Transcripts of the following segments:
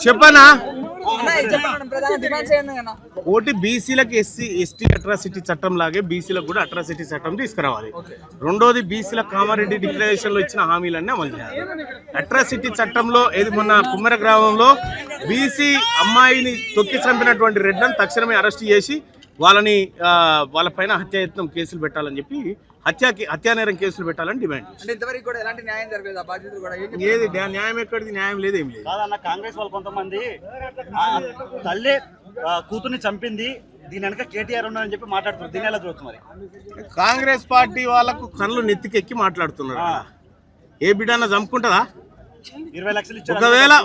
చెప్పనా ఒకటి బీసీలకు ఎస్టీ అట్రాసిటీ చట్టం లాగే బీసీలకు కూడా అట్రాసిటీ చట్టం తీసుకురావాలి. రెండోది బీసీల కామారెడ్డి డిక్లరేషన్ లో ఇచ్చిన హామీలన్నీ అమలు చేయాలి. అట్రాసిటీ చట్టంలో ఏది మొన్న కుమ్మర గ్రామంలో బీసీ అమ్మాయిని తొక్కి చంపినటువంటి రెడ్లను తక్షణమే అరెస్ట్ చేసి వాళ్ళపైన హత్యాయత్నం కేసులు పెట్టాలని చెప్పి హత్యానేరం కేసులు పెట్టాలని డిమాండ్ ఏది న్యాయం ఎక్కడిది? న్యాయం లేదు, ఏం లేదు. కాంగ్రెస్ వాళ్ళు కొంతమంది తల్లి కూతుర్ని చంపింది దీని వెనక కేటీఆర్ ఉన్నారని చెప్పి మాట్లాడుతున్నారు. దీని ఎలా చూస్తుంది మరి? కాంగ్రెస్ పార్టీ వాళ్ళకు కళ్ళు నెత్తికెక్కి మాట్లాడుతున్నారు. ఏ బిడ్డన్నా చంపుకుంటుందా? 20 లక్షలు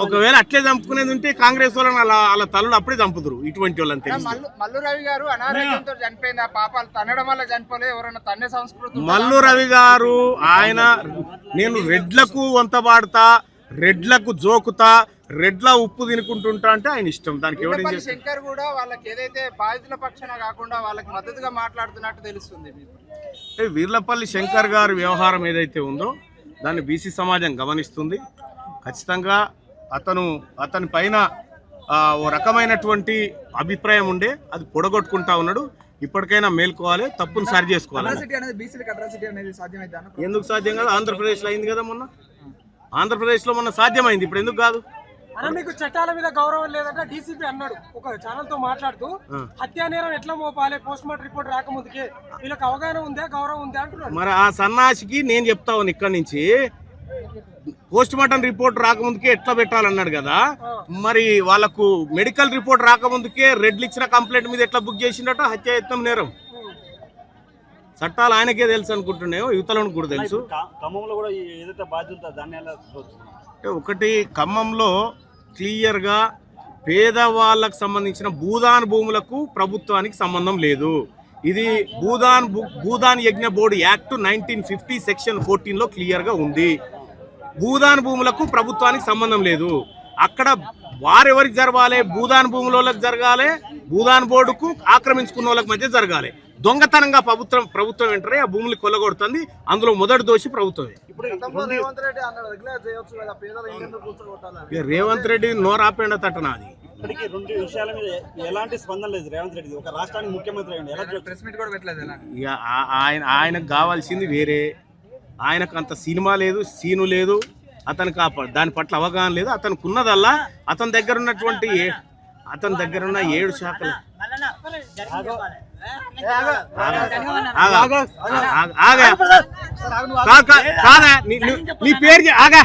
ఒకవేళ అట్లే చంపుకునేది ఉంటే కాంగ్రెస్ వాళ్ళని వాళ్ళ తల్లులు అప్పుడే చంపుతారు. ఇటువంటి వాళ్ళని తెలిసి మల్లు రవి గారు అనారోగ్యంతో చనిపోయింది. ఆ పాపాలు తన్నడం వల్ల చనిపోలేదు. ఎవరైనా తన్నే సంస్కృతి. మల్లు రవి గారు నేను రెడ్లకు వంత పాడతా, రెడ్లకు జోకుతా, రెడ్ల ఉప్పు తినుకుంటుంటా అంటే ఆయన ఇష్టం. దానికి ఎవరు శంకర్ కూడా వాళ్ళకి ఏదైతే బాధితుల పక్షాన కాకుండా వాళ్ళకి మద్దతుగా మాట్లాడుతున్నట్టు తెలుస్తుంది. వీర్లపల్లి శంకర్ గారి వ్యవహారం ఏదైతే ఉందో దాన్ని బీసీ సమాజం గమనిస్తుంది. ఖచ్చితంగా అతని పైన ఓ రకమైనటువంటి అభిప్రాయం ఉండే అది పొడగొట్టుకుంటా ఉన్నాడు. ఇప్పటికైనా మేల్కోవాలి, తప్పును సరి చేసుకోవాలి. ఎందుకు సాధ్యం కాదు? ఆంధ్రప్రదేశ్లో అయింది కదా మొన్న. ఆంధ్రప్రదేశ్లో మొన్న సాధ్యమైంది, ఇప్పుడు ఎందుకు కాదు? మీకు చట్టాల మీద గౌరవం లేదంటే డీసీపీ అన్నాడు ఒక ఛానల్ తో మాట్లాడుతూ. హత్యా నేరం ఎట్లా మోపాలి పోస్ట్ మార్టం రిపోర్ట్ రాకముందుకే వీళ్ళకి అవగాహన ఉందా, గౌరవం ఉందా అంటున్నాడు. మరి ఆ సన్నాసికి నేను చెప్తా ఉన్నా ఇక్కడి నుంచి, పోస్ట్ మార్టం రిపోర్ట్ రాకముందుకే ఎట్లా పెట్టాలన్నాడు కదా. మరి వాళ్ళకు మెడికల్ రిపోర్ట్ రాకముందుకే రెడ్లు ఇచ్చిన కంప్లైంట్ మీద ఎట్లా బుక్ చేసిండట హత్యాయత్నం నేరం. చట్టాలు ఆయనకే తెలుసు అనుకుంటున్నాయో యువతలను కూడా తెలుసు. ఒకటి ఖమ్మంలో క్లియర్గా పేదవాళ్ళకు సంబంధించిన భూదాన్ భూములకు ప్రభుత్వానికి సంబంధం లేదు. ఇది భూదాన్ యజ్ఞ బోర్డు యాక్ట్ 1950 సెక్షన్ 14లో క్లియర్గా ఉంది. భూదాన్ భూములకు ప్రభుత్వానికి సంబంధం లేదు. అక్కడ వారెవరికి జరగాలి? భూదాన్ భూములకు జరగాలి, భూదాన్ బోర్డుకు ఆక్రమించుకున్న వాళ్ళకి మధ్య జరగాలి. దొంగతనంగా ప్రభుత్వం వెంటనే ఆ భూములు కొల్లగొడుతుంది. అందులో మొదటి దోషి ప్రభుత్వమే. రేవంత్ రెడ్డి నోరాపేండ తట్టనా అది. ఇప్పటికీ 2 విషయాల మీద ఎలాంటి స్పందన లేదు రేవంత్ రెడ్డి. ఒక రాష్ట్రానికి ముఖ్యమంత్రి ఆయనకు కావాల్సింది వేరే. ఆయనకు అంత సినిమా లేదు, సీను లేదు, అతనికి దాని పట్ల అవగాహన లేదు. అతనికి ఉన్నదల్లా అతని దగ్గర ఉన్నటువంటి 7 శాఖలు. నీ పేరు ఆగా.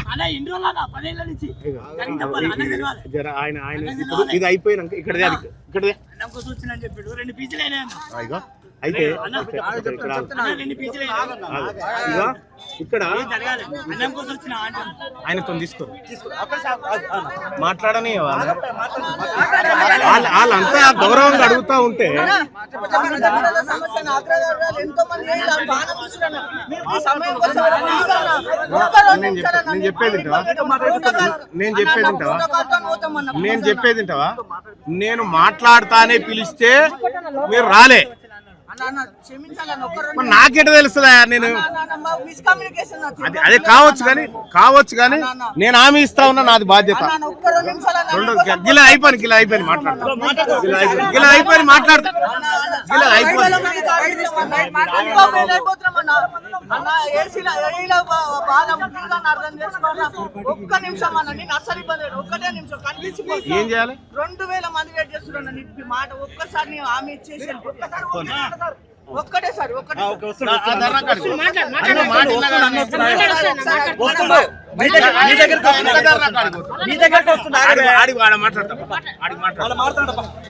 ఆయన ఇది అయిపోయినాక ఇక్కడదే అయితే ఇక్కడ ఆయనతో తీసుకో మాట్లాడని వాళ్ళంతా గౌరవంగా అడుగుతా ఉంటే నేను చెప్పేది వింటావా? నేను మాట్లాడతానే పిలిస్తే మీరు రాలే. నాకెట తెలుస్తుందా? నేను అదే కావచ్చు కానీ నేను హామీ ఇస్తా ఉన్నా, నాది బాధ్యత. గిలా అయిపోయి మాట్లాడతా. ఏం చేయాలి? 2000 మంది వెయిట్ చేస్తున్నారు. మాట ఒక్కసారి హామీ ఇచ్చేసి ఒక్కటేసారి మాట్లాడతా.